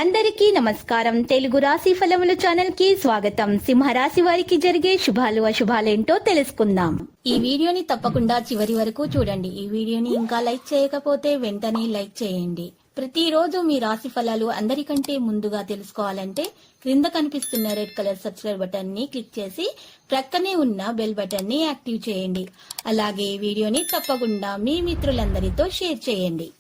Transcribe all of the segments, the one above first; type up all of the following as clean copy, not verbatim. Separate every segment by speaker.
Speaker 1: అందరికీ నమస్కారం. తెలుగు రాశి ఫలముల ఛానల్ కి స్వాగతం. సింహరాశి వారికి జరిగే శుభాలు అశుభాలేంటో తెలుసుకుందాం. ఈ వీడియోని తప్పకుండా చివరి వరకు చూడండి. ఈ వీడియోని ఇంకా లైక్ చేయకపోతే వెంటనే లైక్ చేయండి. ప్రతిరోజు మీ రాశి ఫలాలు అందరికంటే ముందుగా తెలుసుకోవాలంటే క్రింద కనిపిస్తున్న రెడ్ కలర్ సబ్స్క్రైబ్ బటన్ ని క్లిక్ చేసి ప్రక్కనే ఉన్న బెల్ బటన్ ని యాక్టివ్ చేయండి. అలాగే ఈ వీడియోని తప్పకుండా మీ మిత్రులందరితో షేర్ చేయండి.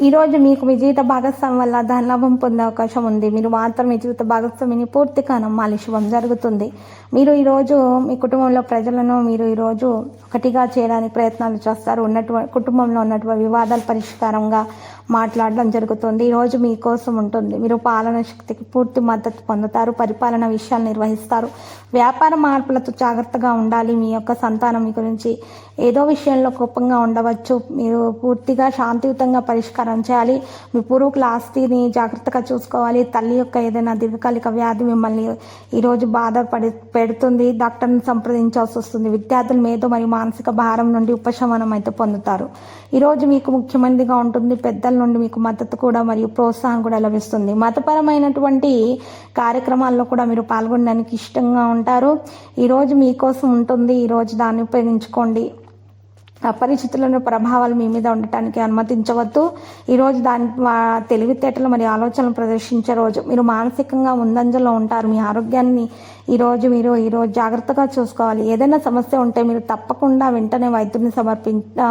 Speaker 2: ఈరోజు మీకు మీ జీవిత భాగస్వామి వల్ల ధనలాభం పొందే అవకాశం ఉంది. మీరు మాత్రం మీ జీవిత భాగస్వామిని పూర్తిగా నమ్మాలి. శుభం జరుగుతుంది. మీరు ఈరోజు మీ కుటుంబంలో ప్రజలను మీరు ఈరోజు ఒకటిగా చేయడానికి ప్రయత్నాలు చేస్తారు. కుటుంబంలో ఉన్నటువంటి వివాదాల పరిష్కారంగా మాట్లాడడం జరుగుతుంది. ఈరోజు మీకోసం ఉంటుంది. మీరు పాలన శక్తికి పూర్తి మద్దతు పొందుతారు. పరిపాలన విషయాలు నిర్వహిస్తారు. వ్యాపార మార్పులతో జాగ్రత్తగా ఉండాలి. మీ యొక్క సంతానం మీ గురించి ఏదో విషయంలో కోపంగా ఉండవచ్చు. మీరు పూర్తిగా శాంతియుతంగా పరిష్కారం చేయాలి. మీ పూర్వీకుల ఆస్తిని జాగ్రత్తగా చూసుకోవాలి. తల్లి యొక్క ఏదైనా దీర్ఘకాలిక వ్యాధి మిమ్మల్ని ఈరోజు పెడుతుంది. డాక్టర్ని సంప్రదించాల్సి వస్తుంది. విద్యార్థులు మేధో మరియు మానసిక భారం నుండి ఉపశమనం అయితే పొందుతారు. ఈరోజు మీకు ముఖ్యమైనదిగా ఉంటుంది. పెద్దల నుండి మీకు మద్దతు కూడా మరియు ప్రోత్సాహం కూడా లభిస్తుంది. మతపరమైనటువంటి కార్యక్రమాల్లో కూడా మీరు పాల్గొనడానికి ఇష్టంగా ఉంటారు. ఈరోజు మీకోసం ఉంటుంది. ఈరోజు దాన్ని ఉపయోగించుకోండి. అపరిచితులను ప్రభావాలు మీ మీద ఉండటానికి అనుమతించవద్దు. ఈరోజు దాని తెలివితేటలు మరియు ఆలోచనలు ప్రదర్శించే రోజు. మీరు మానసికంగా ముందంజలో ఉంటారు. మీ ఆరోగ్యాన్ని ఈరోజు జాగ్రత్తగా చూసుకోవాలి. ఏదైనా సమస్య ఉంటే మీరు తప్పకుండా వెంటనే వైద్యుని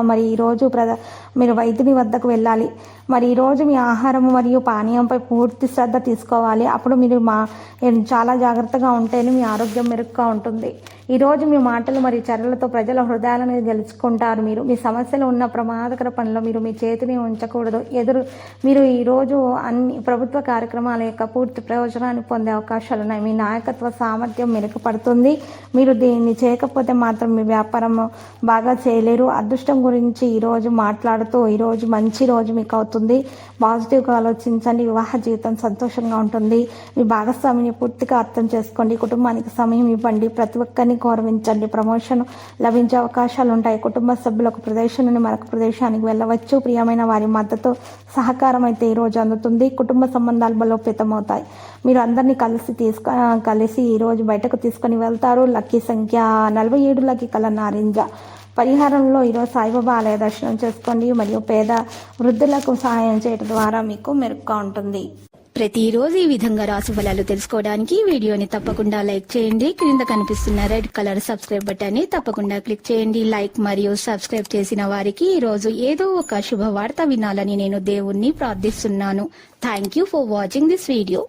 Speaker 2: మరి ఈరోజు మీరు వైద్యుని వద్దకు వెళ్ళాలి. మరి ఈరోజు మీ ఆహారం మరియు పానీయంపై పూర్తి శ్రద్ధ తీసుకోవాలి. అప్పుడు మీరు చాలా జాగ్రత్తగా ఉంటేనే మీ ఆరోగ్యం మెరుగ్గా ఉంటుంది. ఈరోజు మీ మాటలు మరియు చర్యలతో ప్రజల హృదయాలను గెలుచుకుంటారు. మీరు మీ సమస్యలు ఉన్న ప్రమాదకర పనిలో మీరు మీ చేతిని ఉంచకూడదు. మీరు ఈరోజు అన్ని ప్రభుత్వ కార్యక్రమాల యొక్క పూర్తి ప్రయోజనాన్ని పొందే అవకాశాలు ఉన్నాయి. మీ నాయకత్వ సామర్థ్యం మెరుగుపడుతుంది. మీరు దీన్ని చేయకపోతే మాత్రం మీ వ్యాపారం బాగా చేయలేరు. అదృష్టం గురించి ఈరోజు మాట్లాడుతూ ఈరోజు మంచి రోజు మీకు అవుతుంది. పాజిటివ్గా ఆలోచించండి. వివాహ జీవితం సంతోషంగా ఉంటుంది. మీ భాగస్వామిని పూర్తిగా అర్థం చేసుకోండి. కుటుంబానికి సమయం ఇవ్వండి. ప్రతి ఒక్కరిని గౌరవించండి. ప్రమోషన్ లభించే అవకాశాలు ఉంటాయి. కుటుంబ సభ్యులు ఒక ప్రదేశం నుండి మరొక ప్రదేశానికి వెళ్ళవచ్చు. ప్రియమైన వారి మద్దతు సహకారం అయితే ఈరోజు అందుతుంది. కుటుంబ సంబంధాలు బలోపేతమవుతాయి. మీరు అందరినీ కలిసి ఈరోజు బయటకు తీసుకొని వెళ్తారు. లక్కీ సంఖ్య 47, లక్కీ కలర్ నారింజ. పరిహారంలో ఈరోజు సాయిబాబా ఆలయ దర్శనం చేసుకోండి మరియు పేద వృద్ధులకు సహాయం చేయడం ద్వారా మీకు మెరుగ్గా ఉంటుంది.
Speaker 1: ప్రతిరోజు ఈ విధంగా రాశి ఫలాలు తెలుసుకోవడానికి వీడియోని తప్పకుండా లైక్ చేయండి. క్రింద కనిపిస్తున్న రెడ్ కలర్ సబ్స్క్రైబ్ బటన్ ని తప్పకుండా క్లిక్ చేయండి. లైక్ మరియు సబ్స్క్రైబ్ చేసిన వారికి ఈ రోజు ఏదో ఒక శుభవార్త వినాలని నేను దేవుణ్ణి ప్రార్థిస్తున్నాను. Thank you for watching this video.